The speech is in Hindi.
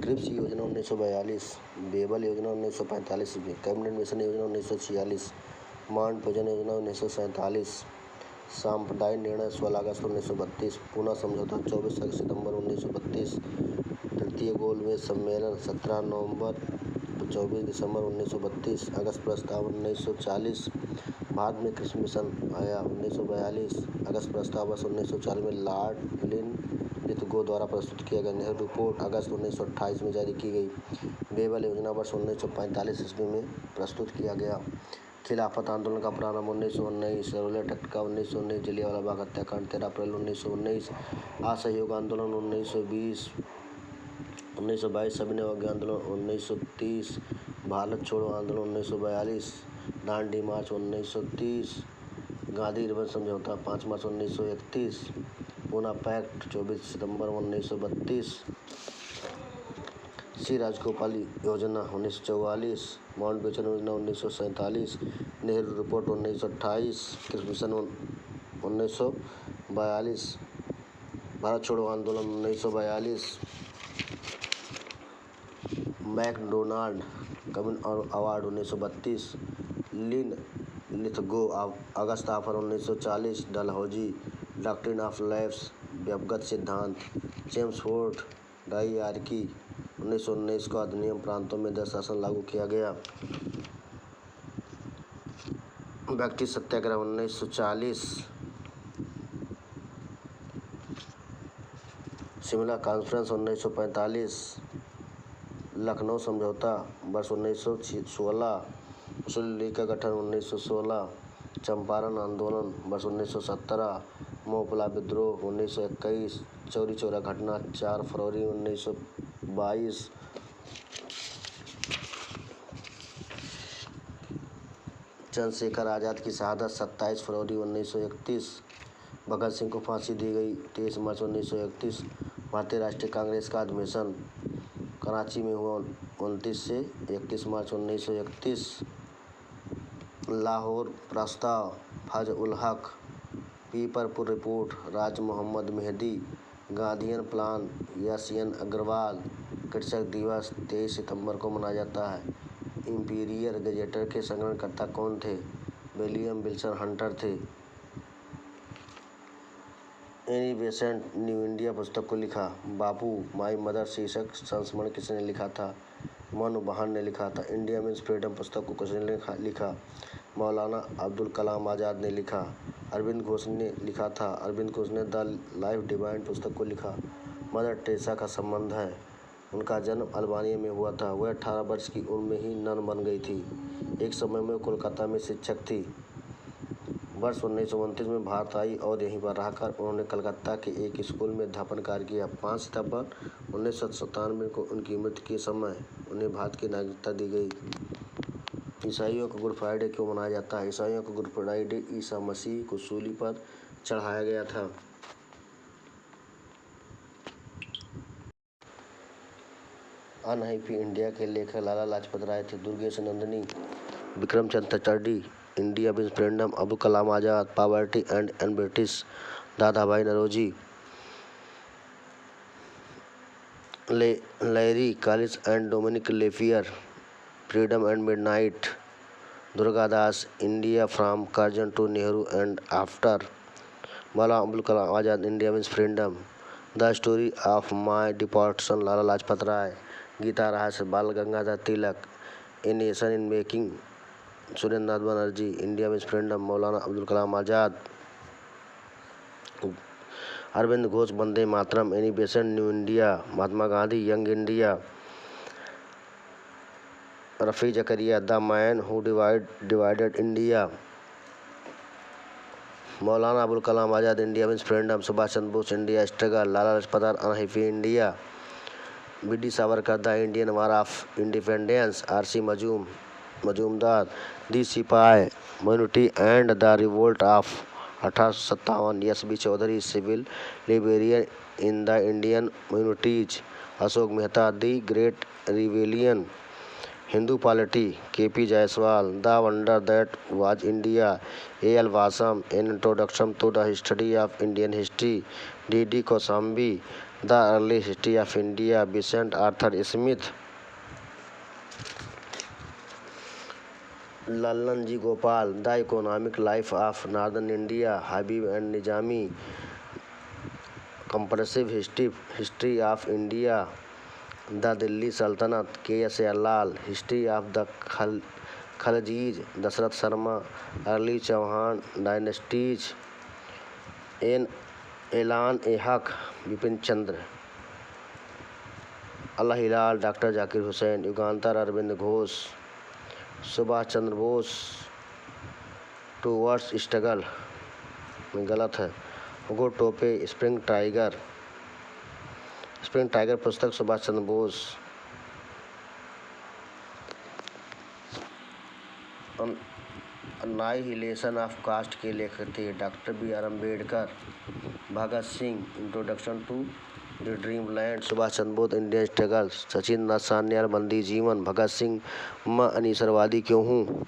क्रिप्स योजना 1942, बेबल योजना 1945 में, कैबिनेट मिशन योजना 1946, मांड भोजन योजना 1947, सांप्रदायिक निर्णय 16 अगस्त 1932, पूना समझौता 24 सितंबर 1932, तृतीय गोलमेज सम्मेलन 17 नवंबर 24 दिसंबर 1932, अगस्त प्रस्ताव 1940, भारत में कृषि मिशन आया 1942, अगस्त प्रस्ताव वर्ष 1940 में लॉर्ड लिथगो द्वारा प्रस्तुत किया गया, नेहरू रिपोर्ट अगस्त 1928 में जारी की गई, बेबल योजना वर्ष 1945 ईस्वी में प्रस्तुत किया गया, खिलाफत आंदोलन का प्रारंभ 1919, रौलट एक्ट का 1919, जलियांवाला बाग हत्याकांड 13 अप्रैल 1919, असहयोग आंदोलन 1920, 1922 सविनय अवज्ञा आंदोलन 1930, भारत छोड़ो आंदोलन 1942, दांडी मार्च 1930, गांधी रिबन समझौता 5 मार्च 1931, पूना पैक्ट 24 सितंबर 1932, श्री राजगोपाल योजना 1944, माउंटबेटन योजना 1947, नेहरू रिपोर्ट 1928, कृषि मिशन 1942, भारत छोड़ो आंदोलन 1942, McDonald communist award 1932, Linlithgow August offer 1940, Dalhousie doctrine of lapse व्यवगत सिद्धांत, चेम्सफोर्ड डायरकी 1919 का अधिनियम, प्रांतों में 10 शासन लागू किया गया, व्यक्ति सत्याग्रह 1940, शिमला कॉन्फ्रेंस 1945, लखनऊ समझौता वर्ष 1916, मुस्लिम लीग का गठन 1916, चंपारण आंदोलन वर्ष 1917, मोपला विद्रोह 1921, चौरी चौरा घटना 4 फरवरी 1922, चंद्रशेखर आज़ाद की शहादत 27 फरवरी 1931, भगत सिंह को फांसी दी गई 23 मार्च 1931, भारतीय राष्ट्रीय कांग्रेस का अधिवेशन कराची में हुआ 29 से 31 मार्च 1931, लाहौर प्रस्ताव, Fazl ul Haq, Pirpur report, Raj Mohammad Mehdi, Gandhian plan, S N Agarwal, कृषक दिवस 23 सितंबर को मनाया जाता है, इंपीरियल गजेटर के संग्रहणकर्ता कौन थे? विलियम विल्सन हंटर थे। एनी बेसेंट न्यू इंडिया पुस्तक को लिखा, बापू माई मदर शीर्षक संस्मरण किसने लिखा था? मनु बहान ने लिखा था। इंडिया मीन्स फ्रीडम पुस्तक को किसने लिखा? मौलाना अब्दुल कलाम आज़ाद ने लिखा। अरविंद घोष ने लिखा था। अरविंद घोष ने द लाइफ डिवाइन पुस्तक को लिखा। मदर टेरेसा का संबंध है। उनका जन्म अल्बानिया में हुआ था। वह 18 वर्ष की उम्र में ही नन बन गई थी। एक समय में कोलकाता में शिक्षक थी। वर्ष 1929 में भारत आई और यहीं पर रहकर उन्होंने कलकत्ता के एक स्कूल में अध्यापन कार्य किया। 5 सितंबर 1997 को उनकी मृत्यु के समय उन्हें भारत की नागरिकता दी गई। ईसाइयों का गुड फ्राइडे क्यों मनाया जाता है? ईसाइयों का गुड फ्राइडे ईसा मसीह को सूली पर चढ़ाया गया था। अनहैप्पी इंडिया के लेखक लाला लाजपत राय थे। Durgesh Nandini, Vikram Chandra Chatterjee, India means freedom, Abdul Kalam Azad, poverty and British, Dada Bhai Naoroji, Larry Collins and Dominique Lapierre, freedom and midnight, Durgadas, India from Curzon to Nehru and after, Maulana Abdul Kalam Azad, India means freedom, the story of my deportation, Lala Lajpat Rai, Gita Rahasya, Bal Gangadhar Tilak, a nation in making, Surendranath Banerjee, India means freedom, Maulana Abdul Kalam Azad, Arvind Ghosh, Vande Mataram, Annie Besant New India, Mahatma Gandhi, Young India, Rafi Zakaria, the man who divided India, Maulana Abul Kalam Azad, India means freedom, Subhash Chandra Bose, India struggle, Lala Lajpat Rai, unhappy India, B D. Savarkar, the Indian war of independence, R C. Majumdar, the sipahi, mutiny and the revolt of 1857, S B. Chaudhuri, civil liberation in the Indian minorities, Ashok Mehta, the great rebellion, Hindu polity, KP Jaiswal. The wonder that was India, AL Basham. An introduction to the history of Indian history, DD Kosambi. The early history of India, Vincent Arthur Smith. Lallan ji Gopal. The economic life of northern India, Habib and Nizami. Comprehensive history of India, the Delhi Sultanate, KS Lal. History of the Khaljis, Dasharatha Sharma. Early Chauhan dynasties, Elan e Haq, Bipin Chandra. Al Hilal, doctor Zakir Hussain. Yugantar, Aurobindo Ghosh. Subhash Chandra Bose, towards struggle, गलत है। हुगो टोपे, स्प्रिंग टाइगर पुस्तक, Subhash Chandra Bose. Annihilation of caste के लेखक थे doctor BR Ambedkar. Bhagat Singh, introduction to the dream land. Subhash Chandra Bose, Indian struggle. Sachin Nath Sanyal, Bandi Jivan. Bhagat Singh, मैं अनीसरवादी क्यों हूँ।